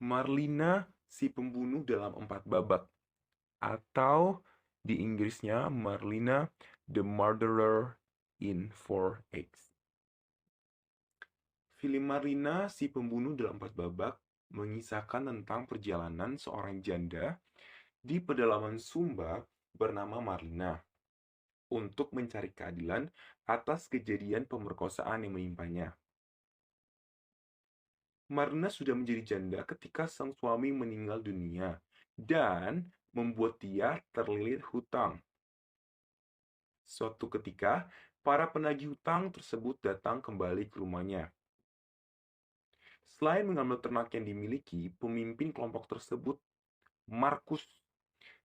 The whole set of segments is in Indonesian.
Marlina, si pembunuh dalam 4 babak, atau di Inggrisnya Marlina, the Murderer in 4 Acts. Film Marlina, si pembunuh dalam 4 babak, mengisahkan tentang perjalanan seorang janda di pedalaman Sumba bernama Marlina untuk mencari keadilan atas kejadian pemerkosaan yang menimpanya. Marlina sudah menjadi janda ketika sang suami meninggal dunia dan membuat dia terlilit hutang. Suatu ketika, para penagih hutang tersebut datang kembali ke rumahnya. Selain mengambil ternak yang dimiliki, pemimpin kelompok tersebut, Markus,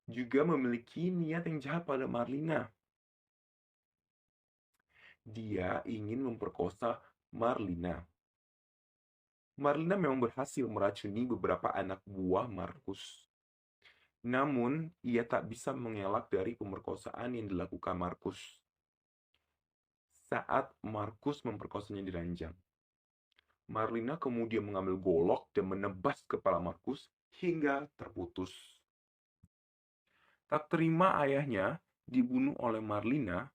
juga memiliki niat yang jahat pada Marlina. Dia ingin memperkosa Marlina. Marlina memang berhasil meracuni beberapa anak buah Markus. Namun, ia tak bisa mengelak dari pemerkosaan yang dilakukan Markus saat Markus memperkosanya di ranjang. Marlina kemudian mengambil golok dan menebas kepala Markus hingga terputus. Tak terima ayahnya dibunuh oleh Marlina,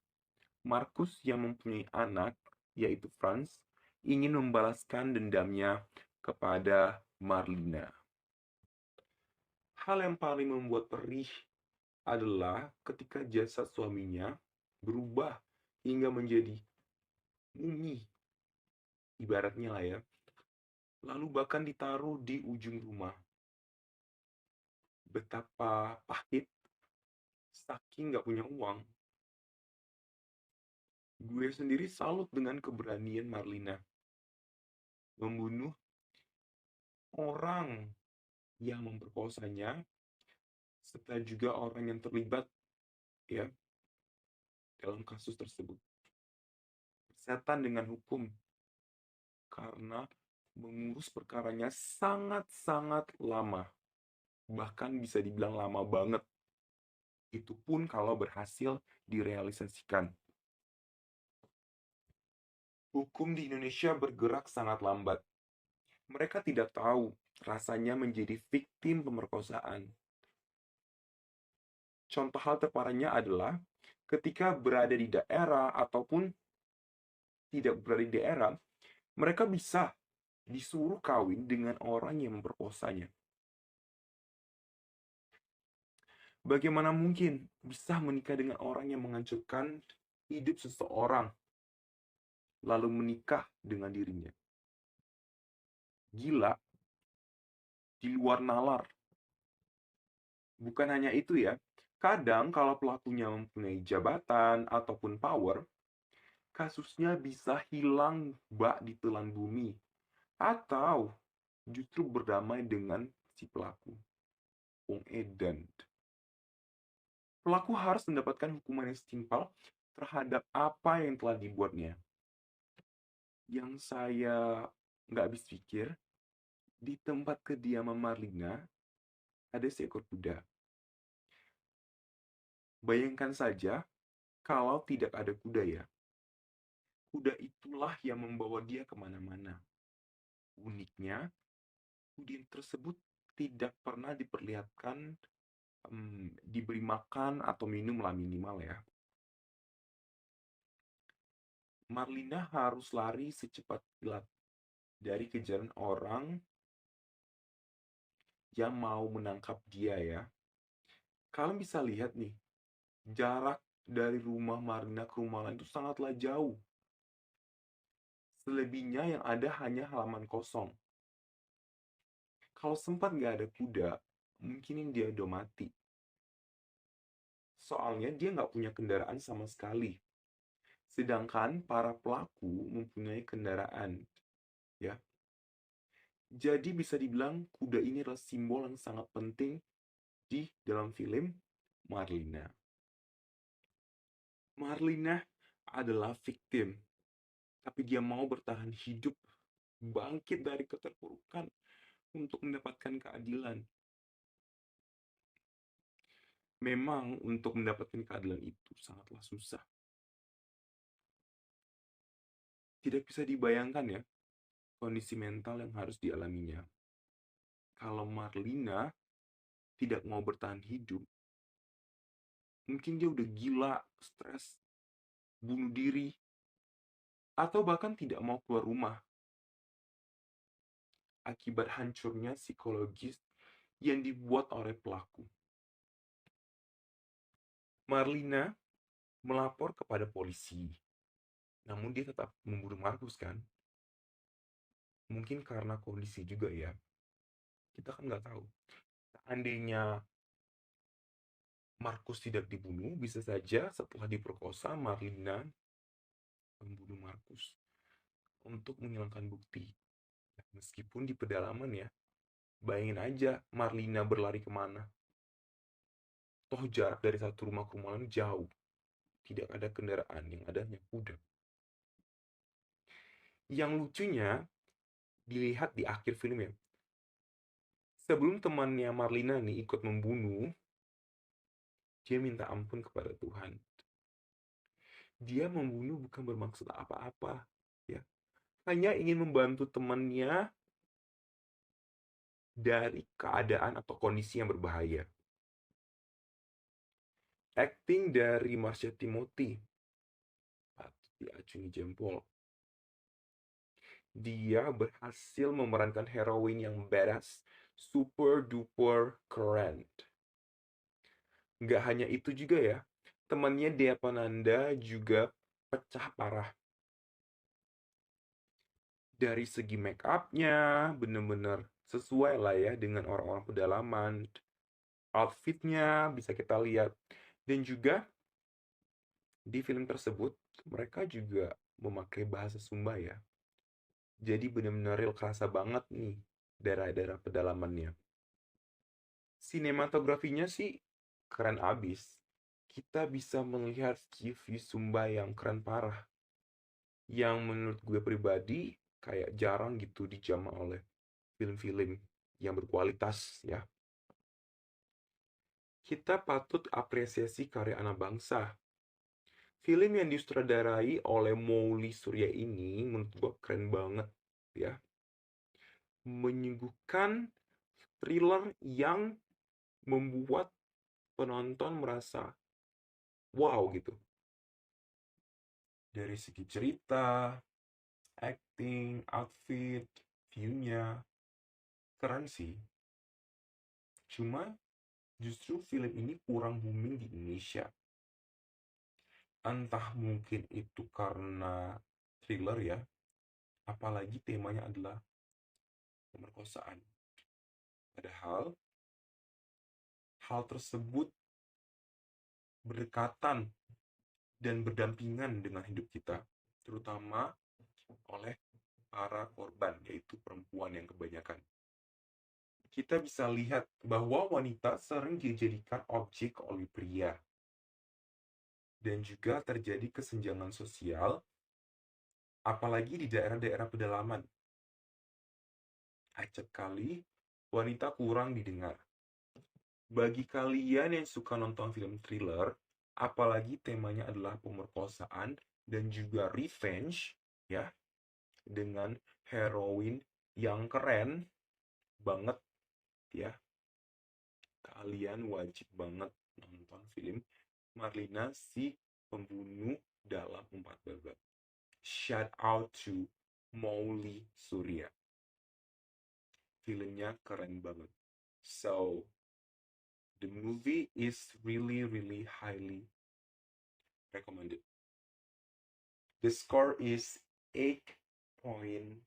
Markus yang mempunyai anak, yaitu Franz, ingin membalaskan dendamnya kepada Marlina. Hal yang paling membuat perih adalah ketika jasad suaminya berubah hingga menjadi mumi, ibaratnya lah ya, lalu bahkan ditaruh di ujung rumah. Betapa pahit, saking nggak punya uang. Gue sendiri salut dengan keberanian Marlina membunuh orang yang memperkosanya, serta juga orang yang terlibat ya dalam kasus tersebut. Setan dengan hukum karena mengurus perkaranya sangat-sangat lama. Bahkan bisa dibilang lama banget. Itu pun kalau berhasil direalisasikan. Hukum di Indonesia bergerak sangat lambat. Mereka tidak tahu rasanya menjadi victim pemerkosaan. Contoh hal terparahnya adalah ketika berada di daerah ataupun tidak berada di daerah, mereka bisa disuruh kawin dengan orang yang memperkosanya. Bagaimana mungkin bisa menikah dengan orang yang menghancurkan hidup seseorang, lalu menikah dengan dirinya? Gila, di luar nalar. Bukan hanya itu ya, kadang kalau pelakunya mempunyai jabatan ataupun power, kasusnya bisa hilang bak ditelan bumi, atau justru berdamai dengan si pelaku. Wong edan. Pelaku harus mendapatkan hukuman yang setimpal terhadap apa yang telah dibuatnya. Yang saya nggak habis pikir, di tempat kediaman Marlina ada seekor kuda. Bayangkan saja kalau tidak ada kuda ya. Kuda itulah yang membawa dia kemana-mana. Uniknya, kuda tersebut tidak pernah diperlihatkan diberi makan atau minum lah minimal ya. Marlina harus lari secepat kilat dari kejaran orang yang mau menangkap dia ya. Kalian bisa lihat nih, jarak dari rumah Marlina ke rumah lain itu sangatlah jauh. Selebihnya yang ada hanya halaman kosong. Kalau sempat nggak ada kuda, mungkin dia udah mati. Soalnya dia nggak punya kendaraan sama sekali. Sedangkan para pelaku mempunyai kendaraan. Ya, jadi bisa dibilang kuda ini adalah simbol yang sangat penting di dalam film Marlina. Marlina adalah victim, tapi dia mau bertahan hidup, bangkit dari keterpurukan untuk mendapatkan keadilan. Memang untuk mendapatkan keadilan itu sangatlah susah. Tidak bisa dibayangkan ya, kondisi mental yang harus dialaminya. kalau Marlina tidak mau bertahan hidup, mungkin dia udah gila, stres, bunuh diri, atau bahkan tidak mau keluar rumah akibat hancurnya psikologis yang dibuat oleh pelaku. Marlina melapor kepada polisi, namun dia tetap membunuh Markus kan? Mungkin karena kondisi juga ya. Kita kan nggak tahu. Seandainya Markus tidak dibunuh, bisa saja setelah diperkosa, Marlina membunuh Markus untuk menghilangkan bukti. Meskipun di pedalaman ya, bayangin aja Marlina berlari kemana. Toh jarak dari satu rumah ke rumah lain jauh. Tidak ada kendaraan, yang ada hanya kuda. Yang lucunya, dilihat di akhir film ya. Sebelum temannya Marlina nih ikut membunuh, dia minta ampun kepada Tuhan. Dia membunuh bukan bermaksud apa-apa, ya. Hanya ingin membantu temannya dari keadaan atau kondisi yang berbahaya. Acting dari Marsha Timothy patut diacungi jempol. Dia berhasil memerankan heroin yang badass, super duper keren. Nggak hanya itu juga ya, temannya Dea Pananda juga pecah parah. Dari segi make up-nya, bener-bener sesuai lah ya dengan orang-orang pedalaman. Outfitnya bisa kita lihat. Dan juga di film tersebut, mereka juga memakai bahasa Sumba ya. Jadi bener-bener real kerasa banget nih daerah-daerah pedalamannya. Sinematografinya sih keren abis. Kita bisa melihat view Sumba yang keren parah. Yang menurut gue pribadi kayak jarang gitu dijamah oleh film-film yang berkualitas ya. Kita patut apresiasi karya anak bangsa. Film yang disutradarai oleh Mouli Surya ini menurut gue keren banget ya. Menyuguhkan thriller yang membuat penonton merasa wow gitu. Dari segi cerita, acting, outfit, view-nya, keren sih. Cuma justru film ini kurang booming di Indonesia. Entah mungkin itu karena thriller ya, apalagi temanya adalah pemerkosaan. Padahal hal tersebut berdekatan dan berdampingan dengan hidup kita, terutama oleh para korban, yaitu perempuan yang kebanyakan. Kita bisa lihat bahwa wanita sering dijadikan objek oleh pria. Dan juga terjadi kesenjangan sosial, apalagi di daerah-daerah pedalaman. Acap kali, wanita kurang didengar. Bagi kalian yang suka nonton film thriller, apalagi temanya adalah pemerkosaan dan juga revenge, ya, dengan heroin yang keren banget, ya, kalian wajib banget nonton film Marlina si pembunuh dalam 4 babak. Shout out to Mouli Surya. Filmnya keren banget. So, the movie is really, really highly recommended. The score is 8.5.